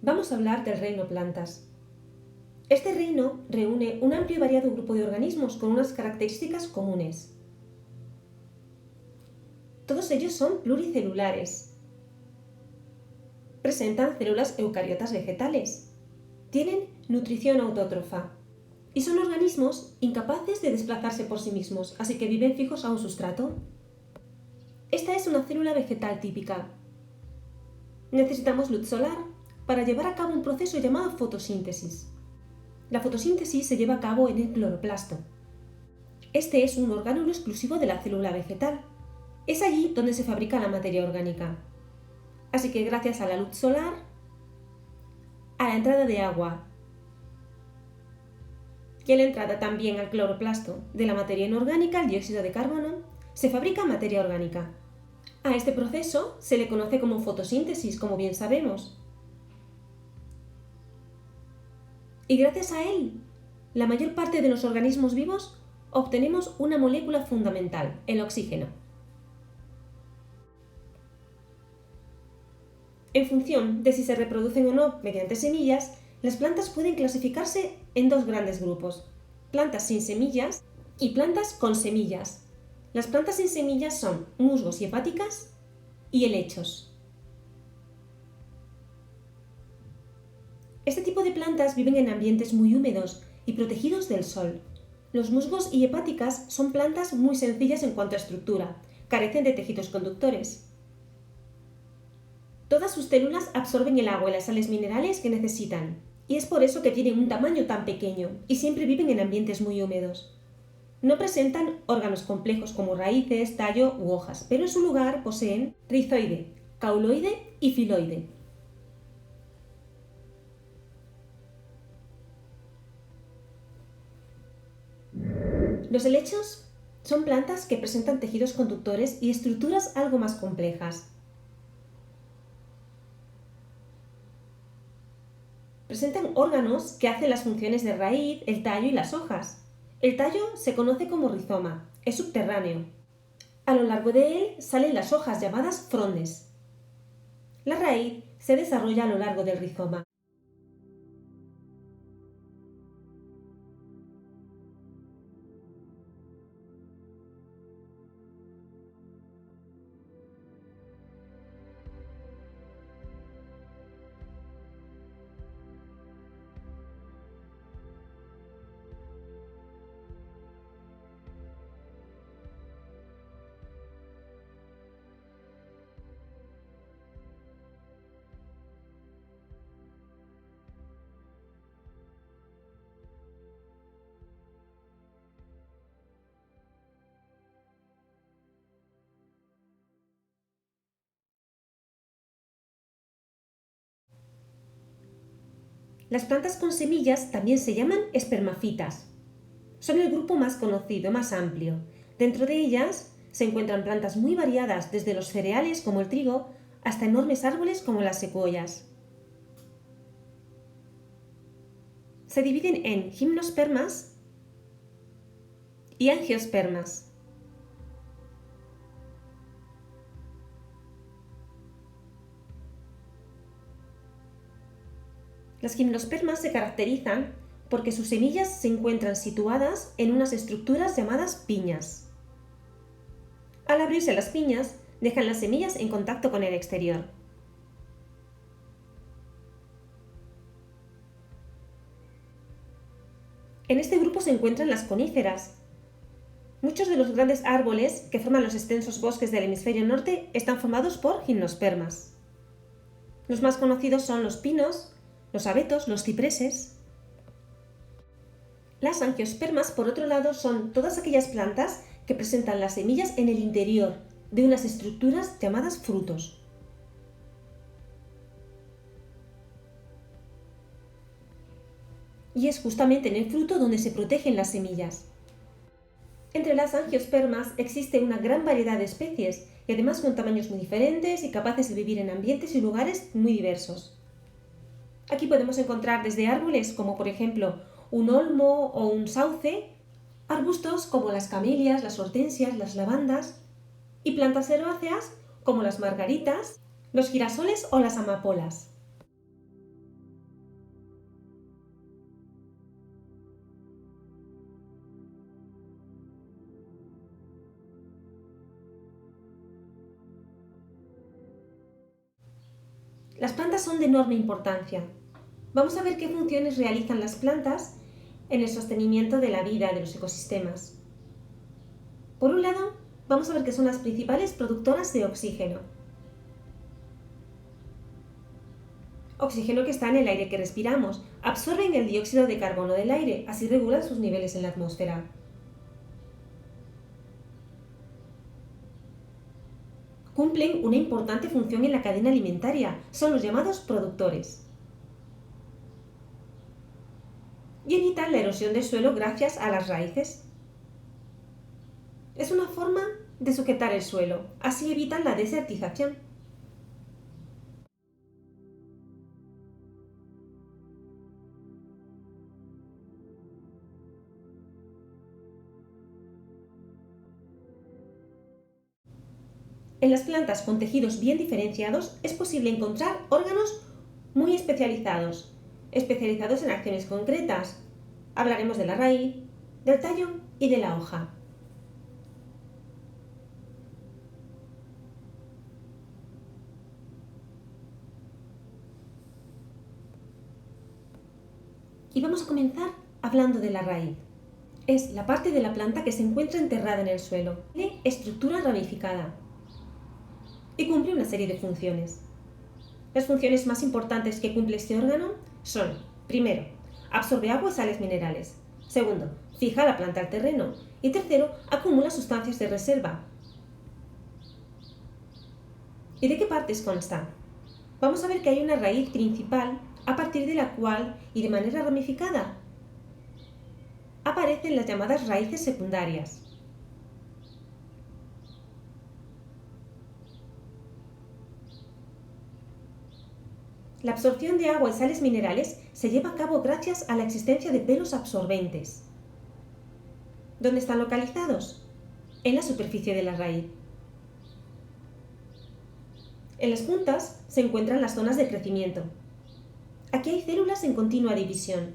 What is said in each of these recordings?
Vamos a hablar del reino plantas. Este reino reúne un amplio y variado grupo de organismos con unas características comunes. Todos ellos son pluricelulares. Presentan células eucariotas vegetales. Tienen nutrición autótrofa. Y son organismos incapaces de desplazarse por sí mismos, así que viven fijos a un sustrato. Esta es una célula vegetal típica. Necesitamos luz solar para llevar a cabo un proceso llamado fotosíntesis. La fotosíntesis se lleva a cabo en el cloroplasto. Este es un orgánulo exclusivo de la célula vegetal. Es allí donde se fabrica la materia orgánica. Así que gracias a la luz solar, a la entrada de agua y a la entrada también al cloroplasto de la materia inorgánica, el dióxido de carbono, se fabrica materia orgánica. A este proceso se le conoce como fotosíntesis, como bien sabemos. Y gracias a él, la mayor parte de los organismos vivos obtenemos una molécula fundamental, el oxígeno. En función de si se reproducen o no mediante semillas, las plantas pueden clasificarse en dos grandes grupos: plantas sin semillas y plantas con semillas. Las plantas sin semillas son musgos y hepáticas y helechos. Este tipo de plantas viven en ambientes muy húmedos y protegidos del sol. Los musgos y hepáticas son plantas muy sencillas en cuanto a estructura, carecen de tejidos conductores. Todas sus células absorben el agua y las sales minerales que necesitan, y es por eso que tienen un tamaño tan pequeño y siempre viven en ambientes muy húmedos. No presentan órganos complejos como raíces, tallo u hojas, pero en su lugar poseen rizoide, cauloide y filoide. Los helechos son plantas que presentan tejidos conductores y estructuras algo más complejas. Presentan órganos que hacen las funciones de raíz, el tallo y las hojas. El tallo se conoce como rizoma, es subterráneo. A lo largo de él salen las hojas llamadas frondes. La raíz se desarrolla a lo largo del rizoma. Las plantas con semillas también se llaman espermafitas. Son el grupo más conocido, más amplio. Dentro de ellas se encuentran plantas muy variadas, desde los cereales como el trigo hasta enormes árboles como las secuoyas. Se dividen en gimnospermas y angiospermas. Las gimnospermas se caracterizan porque sus semillas se encuentran situadas en unas estructuras llamadas piñas. Al abrirse las piñas, dejan las semillas en contacto con el exterior. En este grupo se encuentran las coníferas. Muchos de los grandes árboles que forman los extensos bosques del hemisferio norte están formados por gimnospermas. Los más conocidos son los pinos, los abetos, los cipreses. Las angiospermas, por otro lado, son todas aquellas plantas que presentan las semillas en el interior de unas estructuras llamadas frutos. Y es justamente en el fruto donde se protegen las semillas. Entre las angiospermas existe una gran variedad de especies y además con tamaños muy diferentes y capaces de vivir en ambientes y lugares muy diversos. Aquí podemos encontrar desde árboles como por ejemplo un olmo o un sauce, arbustos como las camelias, las hortensias, las lavandas y plantas herbáceas como las margaritas, los girasoles o las amapolas. Las plantas son de enorme importancia. Vamos a ver qué funciones realizan las plantas en el sostenimiento de la vida de los ecosistemas. Por un lado, vamos a ver que son las principales productoras de oxígeno. Oxígeno que está en el aire que respiramos. Absorben el dióxido de carbono del aire, así regulan sus niveles en la atmósfera. Cumplen una importante función en la cadena alimentaria. Son los llamados productores. Y evitan la erosión del suelo gracias a las raíces. Es una forma de sujetar el suelo, así evitan la desertización. En las plantas con tejidos bien diferenciados es posible encontrar órganos muy especializados en acciones concretas. Hablaremos de la raíz, del tallo y de la hoja. Y vamos a comenzar hablando de la raíz. Es la parte de la planta que se encuentra enterrada en el suelo. Tiene estructura ramificada y cumple una serie de funciones. Las funciones más importantes que cumple este órgano son: primero, absorbe agua y sales minerales; segundo, fija la planta al terreno; y tercero, acumula sustancias de reserva. ¿Y de qué partes consta? Vamos a ver que hay una raíz principal a partir de la cual, y de manera ramificada, aparecen las llamadas raíces secundarias. La absorción de agua y sales minerales se lleva a cabo gracias a la existencia de pelos absorbentes. ¿Dónde están localizados? En la superficie de la raíz. En las puntas se encuentran las zonas de crecimiento. Aquí hay células en continua división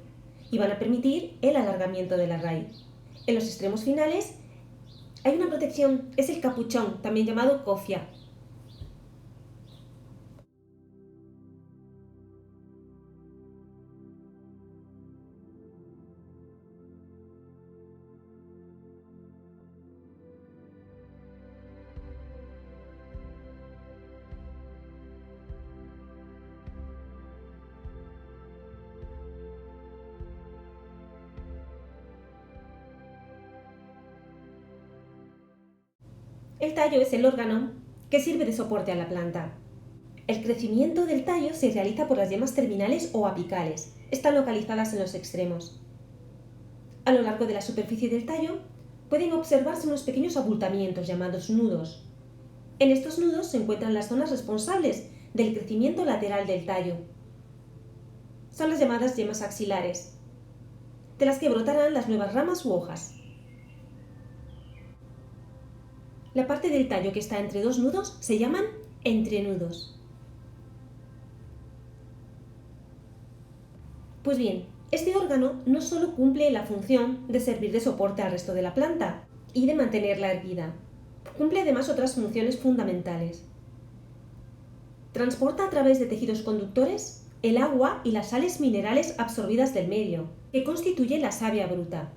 y van a permitir el alargamiento de la raíz. En los extremos finales hay una protección, es el capuchón, también llamado cofia. El tallo es el órgano que sirve de soporte a la planta. El crecimiento del tallo se realiza por las yemas terminales o apicales. Están localizadas en los extremos. A lo largo de la superficie del tallo pueden observarse unos pequeños abultamientos llamados nudos. En estos nudos se encuentran las zonas responsables del crecimiento lateral del tallo. Son las llamadas yemas axilares, de las que brotarán las nuevas ramas u hojas. La parte del tallo que está entre dos nudos se llaman entrenudos. Pues bien, este órgano no solo cumple la función de servir de soporte al resto de la planta y de mantenerla erguida, cumple además otras funciones fundamentales. Transporta a través de tejidos conductores el agua y las sales minerales absorbidas del medio, que constituye la savia bruta.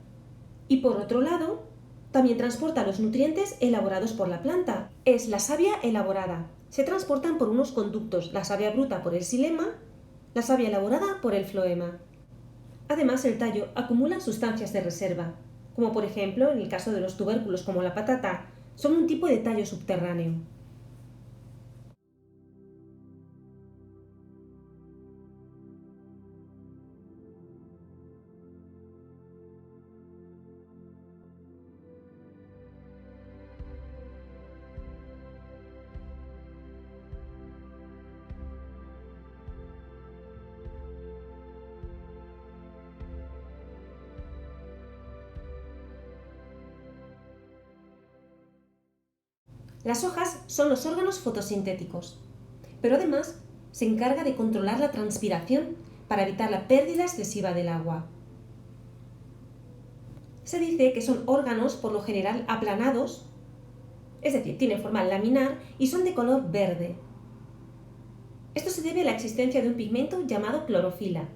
Y por otro lado, también transporta los nutrientes elaborados por la planta. Es la savia elaborada. Se transportan por unos conductos, la savia bruta por el xilema, la savia elaborada por el floema. Además, el tallo acumula sustancias de reserva, como por ejemplo en el caso de los tubérculos como la patata, son un tipo de tallo subterráneo. Las hojas son los órganos fotosintéticos, pero además se encarga de controlar la transpiración para evitar la pérdida excesiva del agua. Se dice que son órganos por lo general aplanados, es decir, tienen forma laminar y son de color verde. Esto se debe a la existencia de un pigmento llamado clorofila.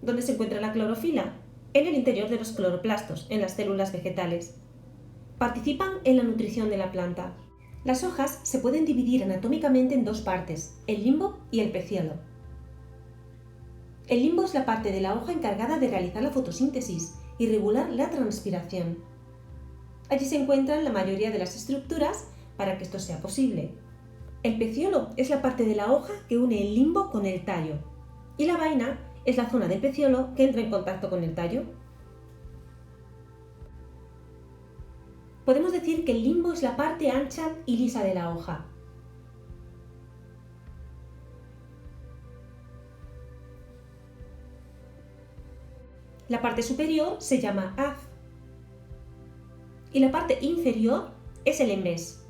¿Dónde se encuentra la clorofila? En el interior de los cloroplastos, en las células vegetales. Participan en la nutrición de la planta. Las hojas se pueden dividir anatómicamente en dos partes, el limbo y el peciolo. El limbo es la parte de la hoja encargada de realizar la fotosíntesis y regular la transpiración. Allí se encuentran la mayoría de las estructuras para que esto sea posible. El peciolo es la parte de la hoja que une el limbo con el tallo, y la vaina es la zona del peciolo que entra en contacto con el tallo. Podemos decir que el limbo es la parte ancha y lisa de la hoja. La parte superior se llama haz y la parte inferior es el embés.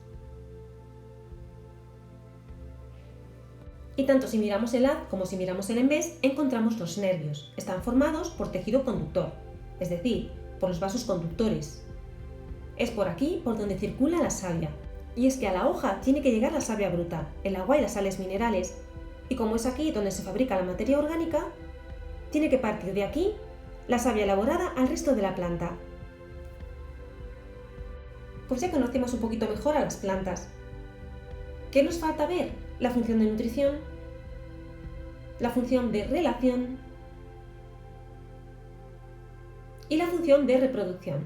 Y tanto si miramos el haz como si miramos el embés, encontramos los nervios. Están formados por tejido conductor, es decir, por los vasos conductores. Es por aquí por donde circula la savia. Y es que a la hoja tiene que llegar la savia bruta, el agua y las sales minerales. Y como es aquí donde se fabrica la materia orgánica, tiene que partir de aquí la savia elaborada al resto de la planta. Pues ya conocemos un poquito mejor a las plantas. ¿Qué nos falta ver? La función de nutrición, la función de relación y la función de reproducción,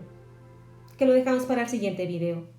que lo dejamos para el siguiente vídeo.